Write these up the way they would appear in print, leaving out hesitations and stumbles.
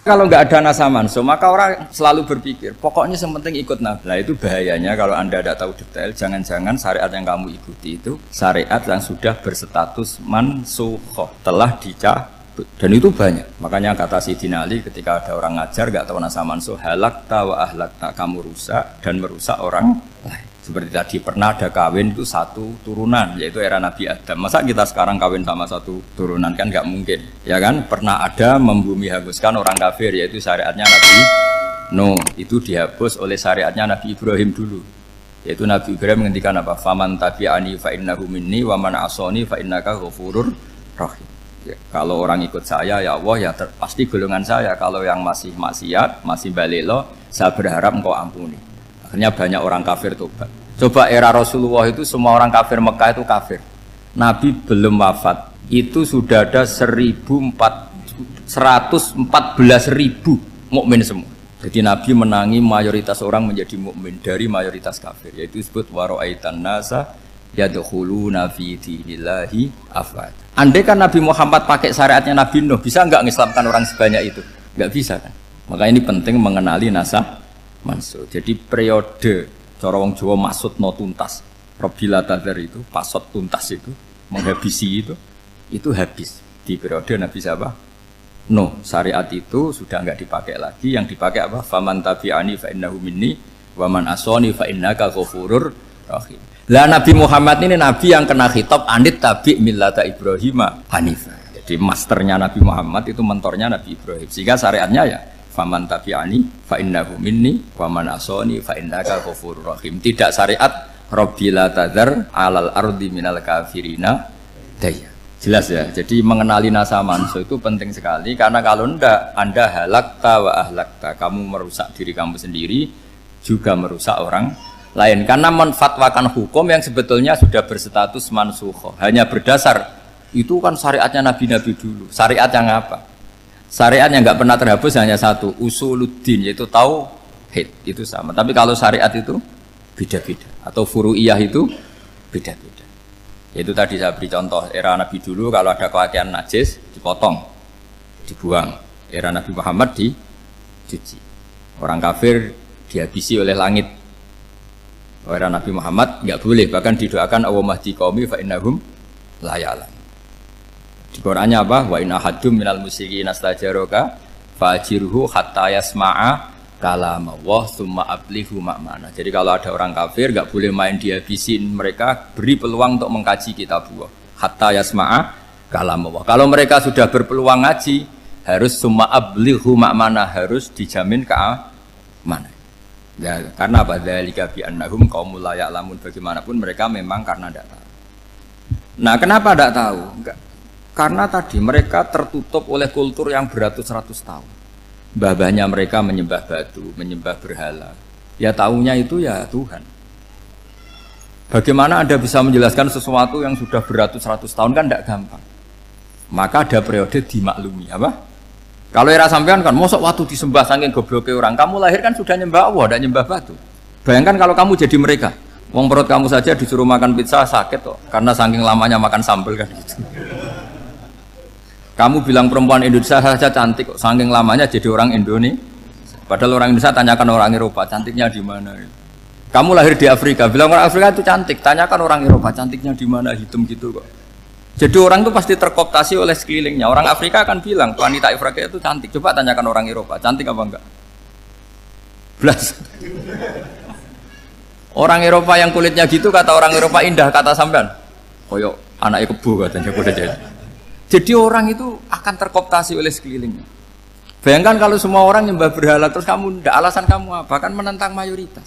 Kalau nggak ada nasa manso, maka orang selalu berpikir, pokoknya yang penting ikut Nabi. Nah itu bahayanya kalau Anda tidak tahu detail, jangan-jangan syariat yang kamu ikuti itu syariat yang sudah berstatus mansukhoh, telah dicabut. Dan itu banyak. Makanya kata Sayyidina Ali ketika ada orang ngajar nggak tahu nasa manso, halakta wa ahlakta, kamu rusak dan merusak orang lain. Seperti tadi pernah ada kawin itu satu turunan, yaitu era Nabi Adam. Masa kita sekarang kawin sama satu turunan, kan nggak mungkin, ya kan? Pernah ada membumi hanguskan orang kafir, yaitu syariatnya Nabi Nuh, itu dihapus oleh syariatnya Nabi Ibrahim dulu, yaitu Nabi Ibrahim menghentikan apa? Faman tabi'ani fa innahu minni wa man asoni fa innaka ghafurur rahim. Ya, kalau orang ikut saya, ya Allah, ya pasti golongan saya. Kalau yang masih maksiat, masih balelo, saya berharap engkau ampuni. Akhirnya banyak orang kafir tobat. Coba era Rasulullah itu semua orang kafir Mekah itu kafir. Nabi belum wafat, itu sudah ada 114.000 mukmin semua. Jadi Nabi menangi mayoritas orang menjadi mukmin dari mayoritas kafir. Yaitu disebut wara'aitan nasa yadkhuluna fi dinillahi afwaj. Andai kan Nabi Muhammad pakai syariatnya Nabi Nuh, bisa enggak mengislamkan orang sebanyak itu? Enggak bisa kan? Maka ini penting mengenali nasa mansuh. Jadi periode cara wong Jawa maksud no tuntas. Robila tadar itu, pasot tuntas itu, menghabisi itu habis di periode Nabi siapa? No, syariat itu sudah enggak dipakai lagi. Yang dipakai apa? Faman tabi'ani fa innahu minni wa man asoni fa innaka ghafurur rahim. Lah Nabi Muhammad ini nabi yang kena khitab anit tabi' millata Ibrahim hanifah. Jadi masternya Nabi Muhammad itu mentornya Nabi Ibrahim. Sehingga syariatnya ya faman tabi'ani fa innahu minni wa man asoni fa innaka ghafurur rahim. Tidak syariat Rabbila tadzar 'alal ardi minal kafirina daya. Jelas ya. Jadi mengenali nasa manso itu penting sekali, karena kalau ndak Anda halakta wa ahlakta, kamu merusak diri kamu sendiri juga merusak orang lain, karena menfatwakan hukum yang sebetulnya sudah berstatus mansukh, hanya berdasar itu kan syariatnya nabi-nabi dulu. Syariat yang apa? Syariat yang nggak pernah terhapus hanya satu, usuluddin, yaitu tauhid, itu sama. Tapi kalau syariat itu beda-beda, atau furu'iyah itu beda-beda. Yaitu tadi saya beri contoh, era Nabi dulu kalau ada pakaian najis dipotong, dibuang. Era Nabi Muhammad dicuci. Orang kafir dihabisi oleh langit. Era Nabi Muhammad nggak boleh, bahkan didoakan Allahumma hdi qaumi fa innahum la ya'lamun. Di Qur'annya apa? Wa in ahadum minal musyrikin astajaraka fa'jirhu hatta yasma'a kalamullah tsumma ablighu ma'mana. Jadi kalau ada orang kafir nggak boleh main dihabisin mereka, beri peluang untuk mengkaji kitabullah hatta yasma'a kalamullah. Kalau mereka sudah berpeluang ngaji, harus tsumma ablighu ma'mana, harus dijamin keamanan. Ya, karena apa? Dzalika bi annahum qaumul la ya'lamun. Bagaimanapun mereka memang karena tidak tahu. Nah, kenapa tidak tahu? Enggak. Karena tadi mereka tertutup oleh kultur yang beratus-ratus tahun. Mbah-mbahnya mereka menyembah batu, menyembah berhala. Ya tahunya itu ya Tuhan. Bagaimana Anda bisa menjelaskan sesuatu yang sudah beratus-ratus tahun, kan tidak gampang. Maka ada periode dimaklumi, apa? Kalau era sampean kan, mosok waktu disembah saking gobloknya orang, kamu lahir kan sudah nyembah Allah, tidak nyembah batu. Bayangkan kalau kamu jadi mereka, wong perut kamu saja disuruh makan pizza sakit kok, karena saking lamanya makan sambal kan gitu. Kamu bilang perempuan Indonesia saja cantik kok, saking lamanya jadi orang Indonesia. Padahal orang Indonesia tanyakan orang Eropa, cantiknya di mana? Kamu lahir di Afrika, bilang orang Afrika itu cantik, tanyakan orang Eropa, cantiknya di mana, hitam gitu kok. Jadi orang itu pasti terkooptasi oleh sekelilingnya. Orang Afrika akan bilang wanita Afrika itu cantik. Coba tanyakan orang Eropa, cantik apa enggak? Belas. Orang Eropa yang kulitnya gitu kata orang Eropa indah, kata sampean. Koyok anaknya kebo katanya kuda jadi. Jadi orang itu akan terkooptasi oleh sekelilingnya. Bayangkan kalau semua orang nyembah berhala terus kamu ndak, alasan kamu apa? Kan menentang mayoritas.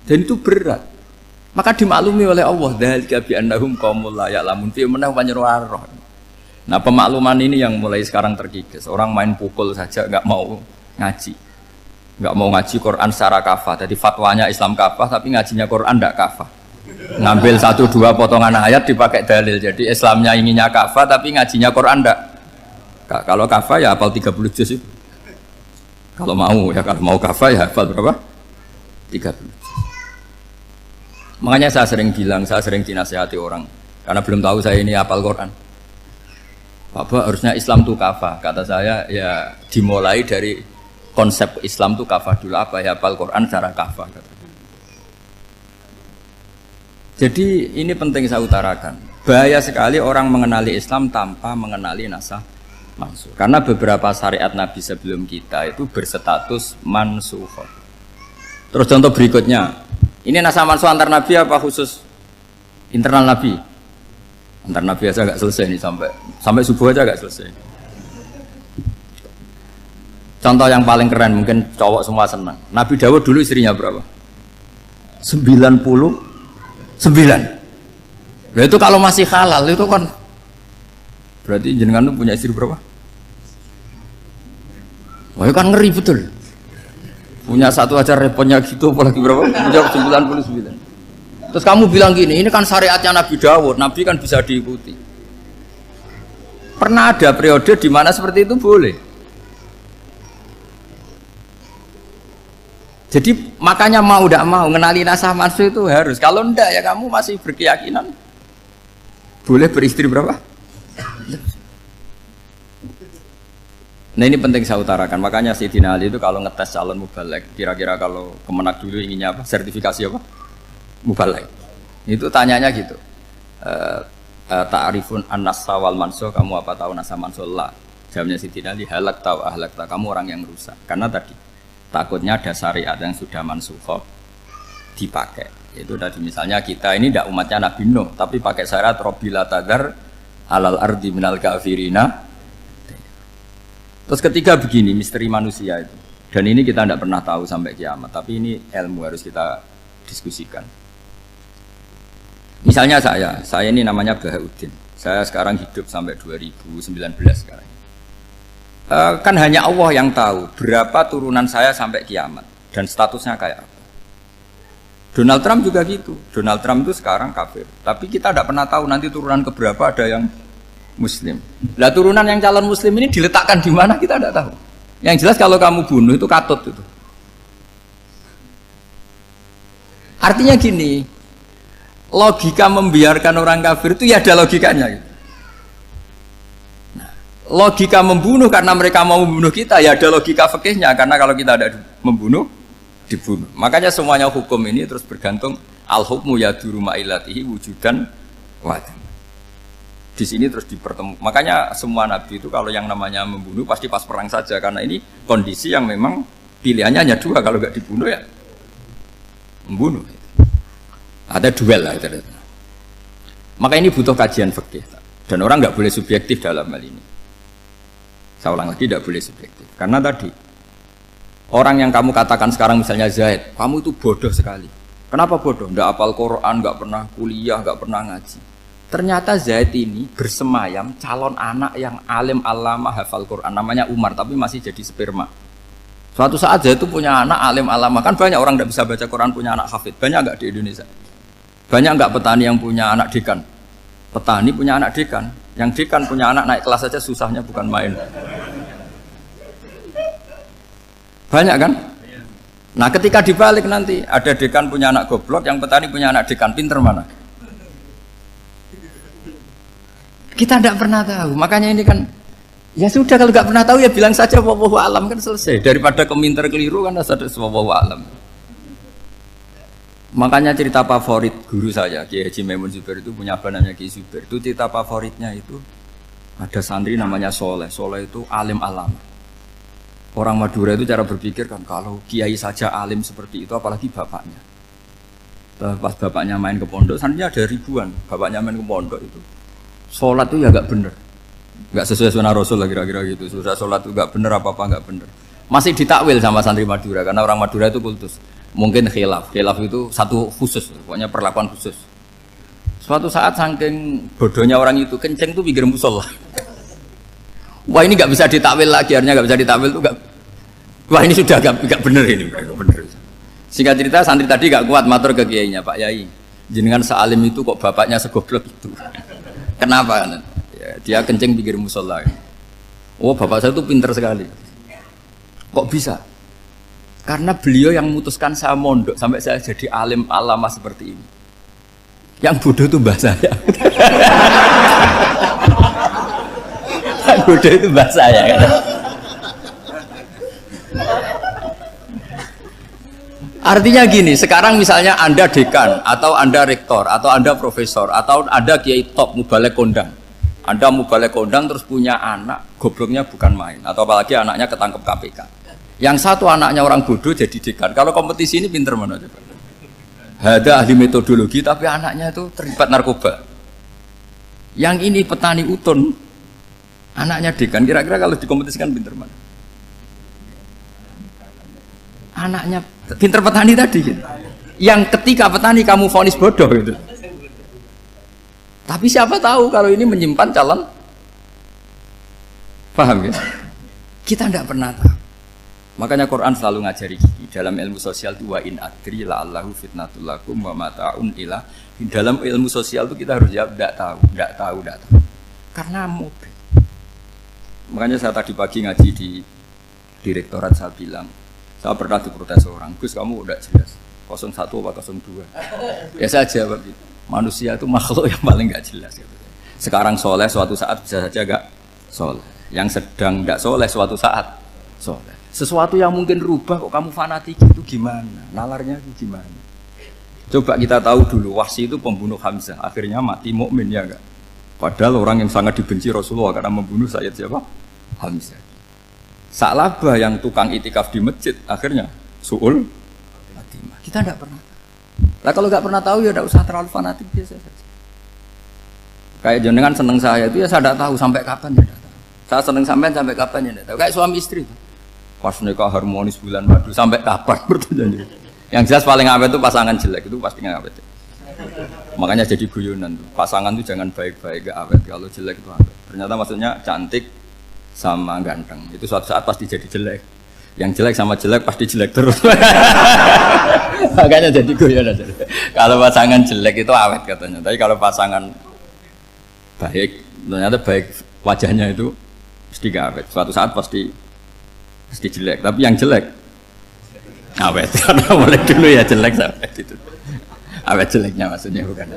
Dan itu berat. Maka dimaklumi oleh Allah, dzalika bi annahum qaumul la ya'lamun fi manah panyeruarah. Nah, pemakluman ini yang mulai sekarang terkikis. Orang main pukul saja enggak mau ngaji. Enggak mau ngaji Quran secara kafah. Jadi fatwanya Islam kafah tapi ngajinya Quran enggak kafah. Ngambil 1-2 potongan ayat dipakai dalil. Jadi Islamnya inginnya kafah tapi ngajinya Quran enggak. Kalau kafah ya hafal 30 juz itu. Kalau mau ya, kalau mau kafah ya hafal berapa? 30. Makanya saya sering bilang, saya sering dinasihati orang karena belum tahu saya ini hafal Quran. Bapak harusnya Islam itu kafah. Kata saya ya dimulai dari konsep Islam itu kafah dulu apa ya, hafal Quran secara kafah. Jadi ini penting saya utarakan. Bahaya sekali orang mengenali Islam tanpa mengenali nasakh mansukh. Karena beberapa syariat Nabi sebelum kita itu berstatus mansukh. Terus contoh berikutnya, ini nasakh mansukh antar Nabi apa khusus internal Nabi? Antar Nabi aja agak selesai nih sampai subuh aja agak selesai. Contoh yang paling keren mungkin cowok semua senang. Nabi Dawud dulu istrinya berapa? 99. Nah itu kalau masih halal itu kan berarti jenengan tuh punya istri berapa? Wah itu kan ngeri betul. Punya satu aja repotnya gitu apalagi berapa? Punya 99. Terus kamu bilang gini, ini kan syariatnya Nabi Dawud, Nabi kan bisa diikuti. Pernah ada periode di mana seperti itu boleh. Jadi makanya mau tidak mau ngenali nasakh mansukh itu harus. Kalau ndak ya kamu masih berkeyakinan boleh beristri berapa? Nah ini penting saya utarakan. Makanya Sayyidina Ali itu kalau ngetes calon mubaligh, kira-kira kalau Kemenak dulu inginnya apa? Sertifikasi apa? Mubaligh. Itu tanyanya gitu. Ta'rifun an-nasakh wal mansukh, kamu apa tahu nasakh mansukh? La. Jawabnya Sayyidina Ali, halak tahu ahlak tahu, kamu orang yang rusak. Karena tadi takutnya ada syariat yang sudah mansukh dipakai. Itu tadi misalnya kita ini tidak umatnya Nabi Nuh, tapi pakai syariat Robbila tadar alal ardi minal kafirina. Terus ketiga begini, misteri manusia itu. Dan ini kita tidak pernah tahu sampai kiamat, tapi ini ilmu harus kita diskusikan. Misalnya saya ini namanya Bahauddin. Saya sekarang hidup sampai 2019 sekarang. Kan hanya Allah yang tahu berapa turunan saya sampai kiamat dan statusnya kayak apa. Donald Trump juga gitu. Donald Trump itu sekarang kafir, tapi kita tidak pernah tahu nanti turunan keberapa ada yang Muslim. Lah turunan yang calon Muslim ini diletakkan di mana kita tidak tahu. Yang jelas kalau kamu bunuh itu katut itu. Artinya gini, logika membiarkan orang kafir itu ya ada logikanya. Gitu. Logika membunuh karena mereka mau membunuh kita ya ada logika fikihnya, karena kalau kita ada membunuh dibunuh. Makanya semuanya hukum ini terus bergantung al-hukmu yaduru ma'ilatihi wujudan wa'adam. Di sini terus dipertemukan. Makanya semua nabi itu kalau yang namanya membunuh pasti pas perang saja, karena ini kondisi yang memang pilihannya hanya dua, kalau nggak dibunuh ya membunuh. Ada duel lah itu. Maka ini butuh kajian fikih dan orang nggak boleh subjektif dalam hal ini. Saya ulang lagi, tidak boleh subjektif. Karena tadi, orang yang kamu katakan sekarang misalnya Zaid, kamu itu bodoh sekali. Kenapa bodoh? Tidak hafal Quran, nggak pernah kuliah, nggak pernah ngaji. Ternyata Zaid ini bersemayam calon anak yang alim alama hafal Quran. Namanya Umar, tapi masih jadi sperma. Suatu saat Zaid itu punya anak alim alama. Kan banyak orang tidak bisa baca Quran, punya anak hafid. Banyak nggak di Indonesia? Banyak nggak petani yang punya anak dekan? Petani punya anak dekan. Yang dekan punya anak naik kelas saja susahnya bukan main. Banyak kan? Nah ketika dibalik nanti ada dekan punya anak goblok, yang petani punya anak dekan, pinter mana? Kita tidak pernah tahu. Makanya ini kan ya sudah, kalau nggak pernah tahu ya bilang saja wallahu alam, kan selesai. Daripada keminter keliru kan ada wallahu alam. Makanya cerita favorit guru saya Kiai Haji Maimun Zubair itu punya apa namanya Kiai Zubair. Itu cerita favoritnya itu ada santri namanya Soleh. Soleh itu alim alama. Orang Madura itu cara berpikir kan kalau kiai saja alim seperti itu, apalagi bapaknya. Pas bapaknya main ke pondok, santrinya ada ribuan. Bapaknya main ke pondok itu, sholat itu ya nggak bener, nggak sesuai sunnah Rasul lah kira-kira gitu. Sudah sholat itu nggak bener, apa nggak bener. Masih ditakwil sama santri Madura karena orang Madura itu kultus. Mungkin khilaf itu satu khusus, pokoknya perlakuan khusus. Suatu saat saking bodohnya orang itu, kenceng tuh pinggir musola. Wah ini nggak bisa ditakwil lagi, akhirnya nggak bisa ditakwil tuh nggak. Wah ini sudah nggak bener ini, nggak bener. Singkat cerita santri tadi nggak kuat matur ke kiainya, Pak Yai, jenengan sealim itu kok bapaknya segoblok itu. Kenapa? Ya, dia kenceng pinggir musola. Oh bapak saya tuh pinter sekali. Kok bisa? Karena beliau yang memutuskan saya mondok sampai saya jadi alim alama seperti ini. Yang bodoh itu mbah saya. Yang bodoh itu mbah saya. Kan? Artinya gini, sekarang misalnya Anda dekan atau Anda rektor atau Anda profesor atau Anda kiai top mubalek kondang. Anda mubalek kondang terus punya anak, gobloknya bukan main atau apalagi anaknya ketangkep KPK. Yang satu anaknya orang bodoh jadi dekan. Kalau kompetisi ini pinter mana coba? Ada ahli metodologi tapi anaknya itu terlibat narkoba. Yang ini petani utun, anaknya dekan. Kira-kira kalau dikompetisikan pinter mana? Anaknya pinter petani tadi gitu. Yang ketika petani kamu vonis bodoh gitu. Tapi siapa tahu kalau ini menyimpan calon. Paham ya? Kita tidak pernah tahu. Makanya Quran selalu ngajari dalam ilmu sosial itu wa in adri la'allahu fitnatul lakum wa mata'un ila. Dalam ilmu sosial itu kita harus jawab tidak tahu. Karena mobil. Makanya saya tadi pagi ngaji di direktorat saya bilang, saya pernah diprotes orang, Gus kamu udah jelas 01 apa 02. Ya saya jawab gitu. Manusia itu makhluk yang paling nggak jelas. Gitu. Sekarang soleh suatu saat bisa saja nggak soleh. Yang sedang nggak soleh suatu saat soleh. Sesuatu yang mungkin rubah kok kamu fanatik itu gimana? Nalarnya itu gimana? Coba kita tahu dulu Wahsy itu pembunuh Hamzah, akhirnya mati mukmin ya enggak? Padahal orang yang sangat dibenci Rasulullah karena membunuh Sayyid siapa? Hamzah. Sa'labah yang tukang itikaf di masjid akhirnya su'ul khatimah. Kita enggak pernah. Lah kalau enggak pernah tahu ya enggak usah terlalu fanatik biasa saja. Kayak jenengan seneng saya itu ya saya enggak tahu sampai kapan ya enggak tahu. Saya seneng sampean sampai kapan ya enggak tahu. Kayak suami istri. Pas nikah harmonis bulan madu sampai kapan bertanya. Yang jelas paling awet itu pasangan jelek itu pasti nggak awet. Makanya jadi guyonan tuh. Pasangan tuh jangan baik-baik gak awet, kalau jelek itu awet. Ternyata maksudnya cantik sama ganteng. Itu suatu saat pasti jadi jelek. Yang jelek sama jelek pasti jelek terus. Makanya jadi guyonan. Kalau pasangan jelek itu awet katanya. Tapi kalau pasangan baik, ternyata baik wajahnya itu pasti gak awet. Suatu saat pasti jelek, tapi yang jelek awet karena mulai dulu ya jelek sampai gitu. Awet jeleknya maksudnya bukan.